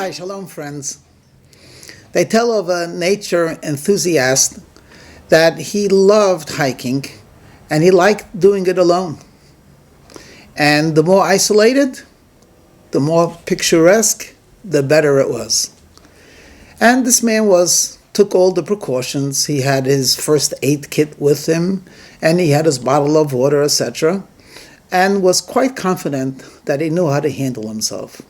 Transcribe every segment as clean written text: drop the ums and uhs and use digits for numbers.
Hi, shalom friends. They tell of a nature enthusiast that he loved hiking and he liked doing it alone. And the more isolated, the more picturesque, the better it was. And this man took all the precautions. He had his first aid kit with him and he had his bottle of water, etc., and was quite confident that he knew how to handle himself.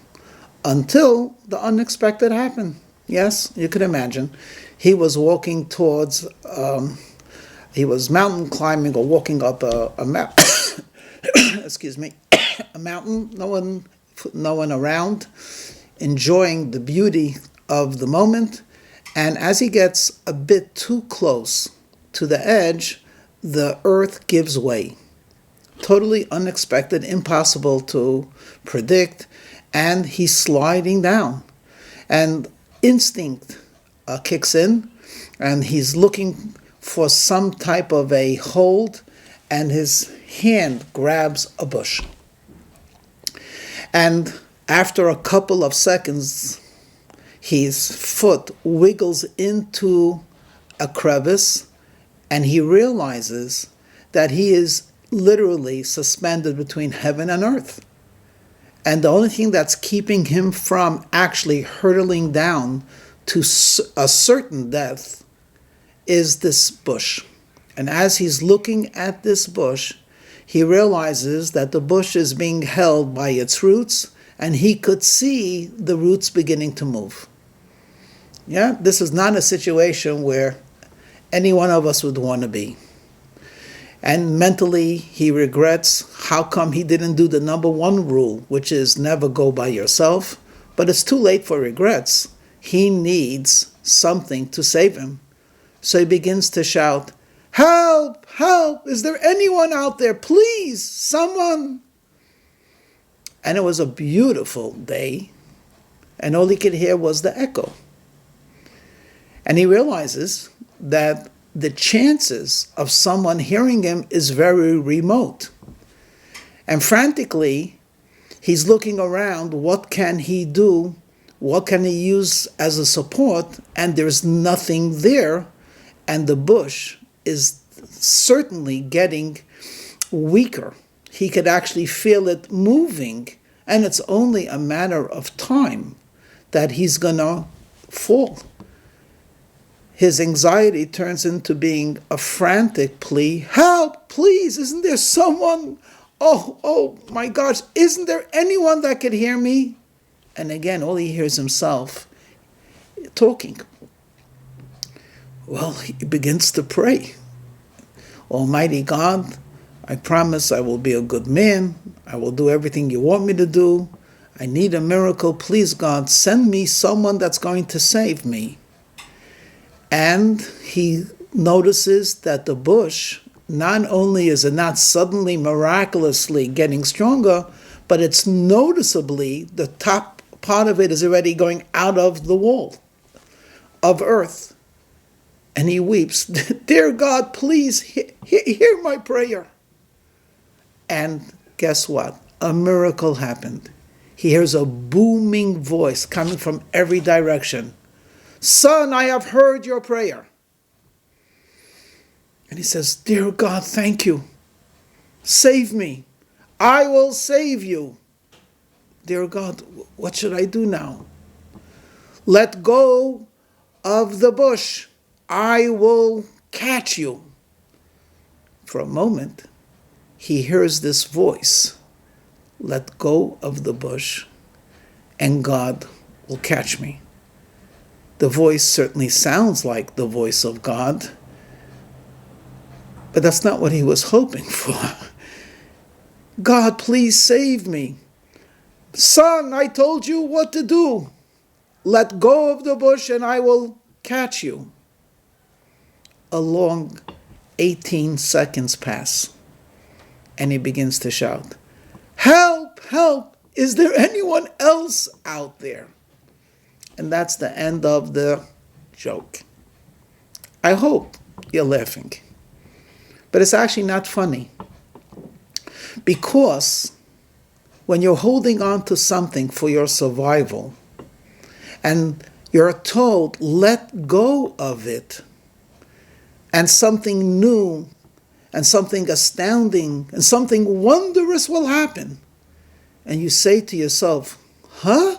Until the unexpected happened. Yes, you can imagine. He was walking towards, he was mountain climbing or walking up a mountain, excuse me, a mountain, no one around, enjoying the beauty of the moment. And as he gets a bit too close to the edge, the earth gives way. Totally unexpected, impossible to predict. And he's sliding down. And instinct kicks in, and he's looking for some type of a hold, and his hand grabs a bush. And after a couple of seconds, his foot wiggles into a crevice, and he realizes that he is literally suspended between heaven and earth. And the only thing that's keeping him from actually hurtling down to a certain death is this bush. And as he's looking at this bush, he realizes that the bush is being held by its roots, and he could see the roots beginning to move. Yeah, this is not a situation where any one of us would want to be. And mentally, he regrets how come he didn't do the number one rule, which is never go by yourself. But it's too late for regrets. He needs something to save him. So he begins to shout, "Help! Help! Is there anyone out there? Please, someone!" And it was a beautiful day, and all he could hear was the echo. And he realizes that the chances of someone hearing him is very remote. And frantically, he's looking around, what can he do? What can he use as a support? And there's nothing there. And the bush is certainly getting weaker. He could actually feel it moving. And it's only a matter of time that he's going to fall. His anxiety turns into being a frantic plea. "Help, please, isn't there someone? Oh my gosh, isn't there anyone that could hear me?" And again, all he hears himself talking. Well, he begins to pray. "Almighty God, I promise I will be a good man. I will do everything you want me to do. I need a miracle. Please, God, send me someone that's going to save me." And he notices that the bush, not only is it not suddenly miraculously getting stronger, but it's noticeably, the top part of it is already going out of the wall of earth. And he weeps, "Dear God, please hear my prayer." And guess what? A miracle happened. He hears a booming voice coming from every direction. "Son, I have heard your prayer." And he says, "Dear God, thank you. Save me. I will save you." "Dear God, what should I do now?" "Let go of the bush. I will catch you." For a moment, he hears this voice. Let go of the bush, and God will catch me. The voice certainly sounds like the voice of God, but that's not what he was hoping for. "God, please save me." "Son, I told you what to do. Let go of the bush and I will catch you." A long 18 seconds pass, and he begins to shout, "Help, help, is there anyone else out there?" And that's the end of the joke. I hope you're laughing. But it's actually not funny. Because when you're holding on to something for your survival, and you're told, let go of it, and something new and something astounding and something wondrous will happen. And you say to yourself, huh?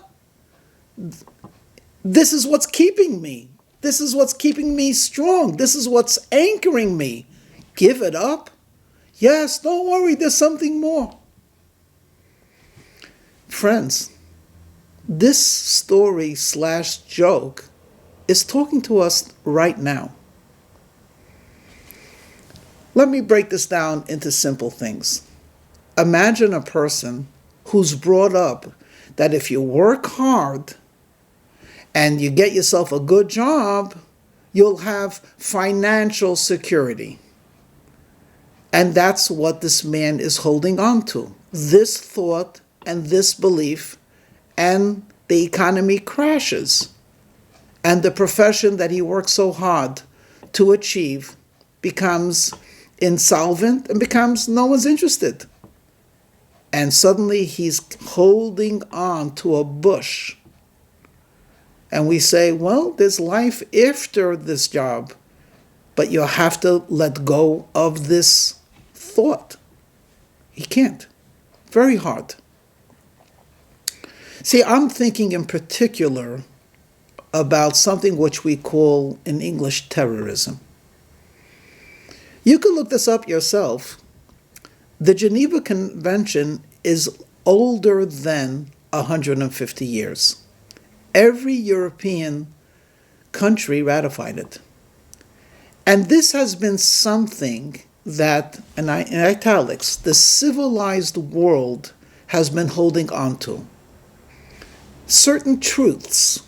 This is what's keeping me. This is what's keeping me strong. This is what's anchoring me. Give it up? Yes, don't worry, there's something more. Friends, this story/joke is talking to us right now. Let me break this down into simple things. Imagine a person who's brought up that if you work hard and you get yourself a good job, you'll have financial security. And that's what this man is holding on to. This thought and this belief, and the economy crashes. And the profession that he worked so hard to achieve becomes insolvent and becomes no one's interested. And suddenly he's holding on to a bush. And we say, well, there's life after this job, but you have to let go of this thought. He can't. Very hard. See, I'm thinking in particular about something which we call in English terrorism. You can look this up yourself. The Geneva Convention is older than 150 years. Every European country ratified it. And this has been something that, in italics, the civilized world has been holding on to. Certain truths,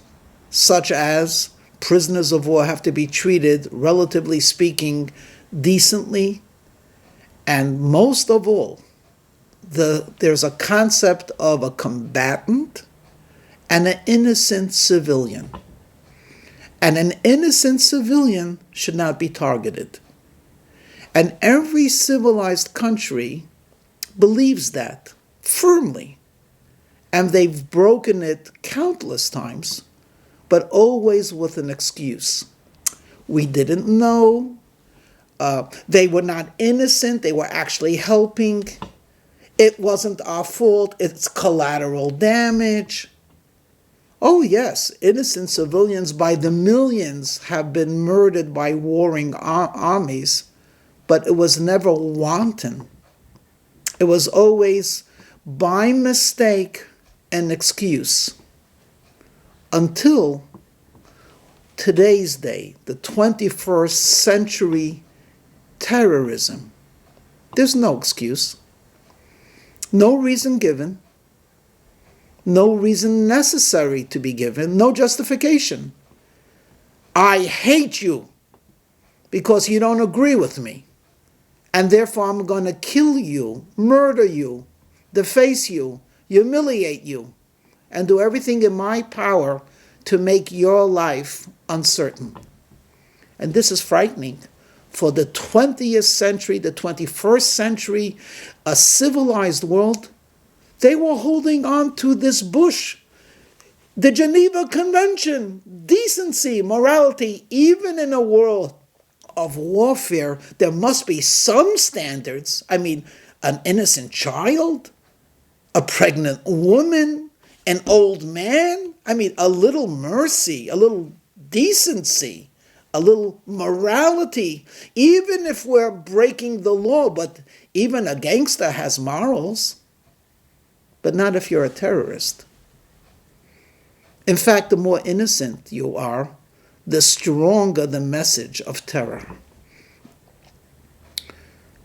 such as prisoners of war have to be treated, relatively speaking, decently, and most of all, there's a concept of a combatant and an innocent civilian. And an innocent civilian should not be targeted. And every civilized country believes that firmly. And they've broken it countless times, but always with an excuse. We didn't know. They were not innocent. They were actually helping. It wasn't our fault. It's collateral damage. Oh yes, innocent civilians by the millions have been murdered by warring armies, but it was never wanton. It was always by mistake an excuse. Until today's day, the 21st century terrorism. There's no excuse. No reason given. No reason necessary to be given. No justification. I hate you because you don't agree with me. And therefore I'm going to kill you, murder you, deface you, humiliate you, and do everything in my power to make your life uncertain. And this is frightening. For the 20th century, the 21st century, a civilized world, they were holding on to this bush. The Geneva Convention, decency, morality, even in a world of warfare, there must be some standards. I mean, an innocent child, a pregnant woman, an old man. I mean, a little mercy, a little decency, a little morality, even if we're breaking the law, but even a gangster has morals, but not if you're a terrorist. In fact, the more innocent you are, the stronger the message of terror.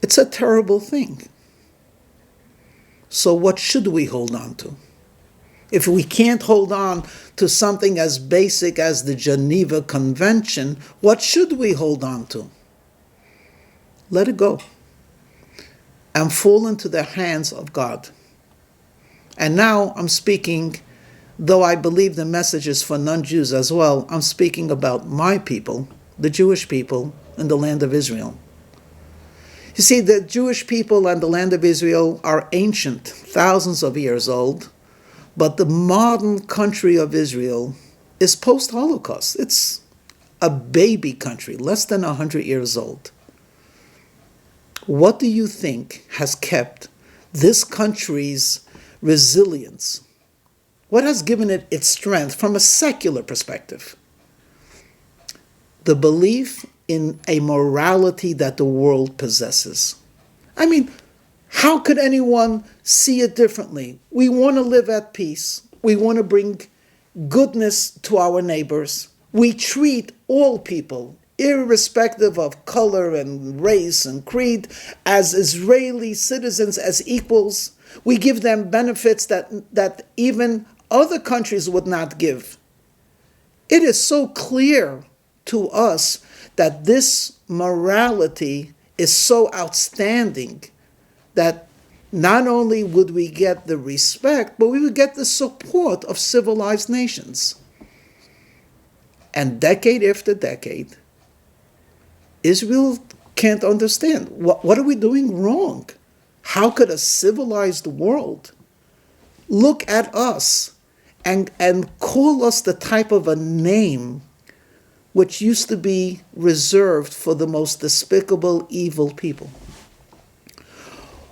It's a terrible thing. So what should we hold on to? If we can't hold on to something as basic as the Geneva Convention, what should we hold on to? Let it go and fall into the hands of God. And now I'm speaking, though I believe the message is for non-Jews as well, I'm speaking about my people, the Jewish people in the land of Israel. You see, the Jewish people and the land of Israel are ancient, thousands of years old. But the modern country of Israel is post-Holocaust. It's a baby country, less than 100 years old. What do you think has kept this country's resilience? What has given it its strength from a secular perspective? The belief in a morality that the world possesses. I mean, how could anyone see it differently? We want to live at peace. We want to bring goodness to our neighbors. We treat all people, irrespective of color and race and creed, as Israeli citizens, as equals. We give them benefits that even other countries would not give. It is so clear to us that this morality is so outstanding that not only would we get the respect, but we would get the support of civilized nations. And decade after decade, Israel can't understand. What are we doing wrong? How could a civilized world look at us and call us the type of a name which used to be reserved for the most despicable, evil people?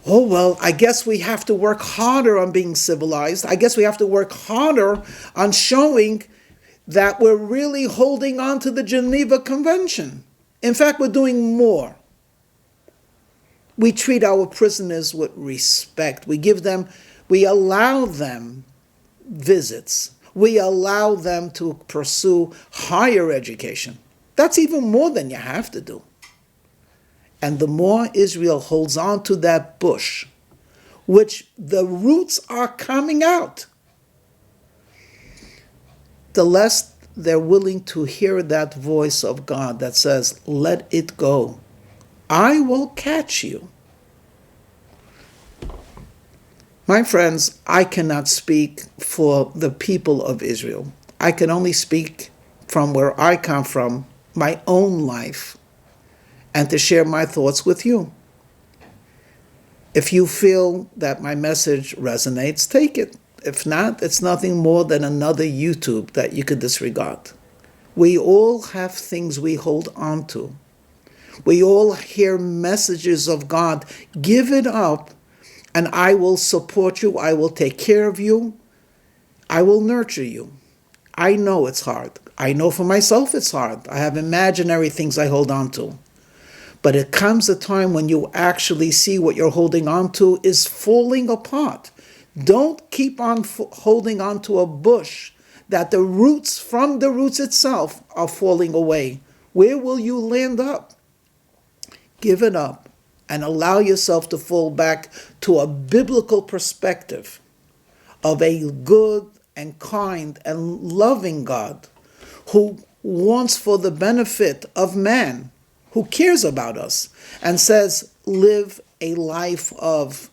Oh, well, I guess we have to work harder on being civilized. I guess we have to work harder on showing that we're really holding on to the Geneva Convention. In fact, we're doing more. We treat our prisoners with respect. We allow them visits. We allow them to pursue higher education. That's even more than you have to do. And the more Israel holds on to that bush, which the roots are coming out, the less they're willing to hear that voice of God that says, let it go. I will catch you. My friends, I cannot speak for the people of Israel. I can only speak from where I come from, my own life, and to share my thoughts with you. If you feel that my message resonates, take it. If not, it's nothing more than another YouTube that you could disregard. We all have things we hold on to. We all hear messages of God. Give it up, and I will support you. I will take care of you. I will nurture you. I know it's hard. I know for myself it's hard. I have imaginary things I hold on to. But it comes a time when you actually see what you're holding on to is falling apart. Don't keep on holding on to a bush that the roots, from the roots itself, are falling away. Where will you land up? Give it up and allow yourself to fall back to a biblical perspective of a good and kind and loving God who wants for the benefit of man, who cares about us, and says, live a life of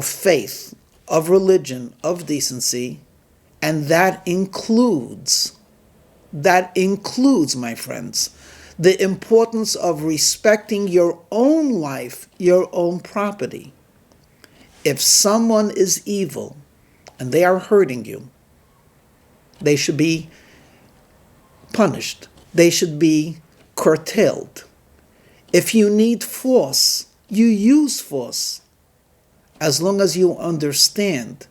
faith, of religion, of decency, and that includes, my friends, the importance of respecting your own life, your own property. If someone is evil and they are hurting you, they should be punished. They should be curtailed. If you need force, you use force. As long as you understand,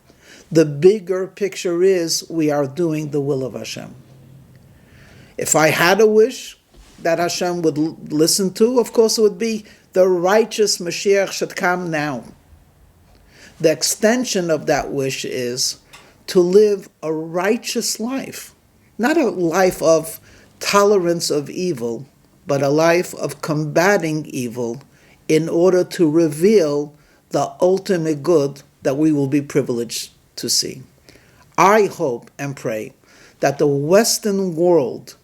the bigger picture is we are doing the will of Hashem. If I had a wish that Hashem would listen to, of course it would be the righteous Mashiach should come now. The extension of that wish is to live a righteous life, not a life of tolerance of evil, but a life of combating evil in order to reveal the ultimate good that we will be privileged to see. I hope and pray that the Western world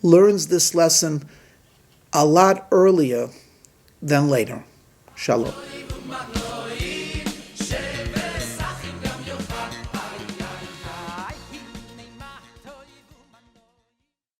learns this lesson a lot earlier than later. Shalom.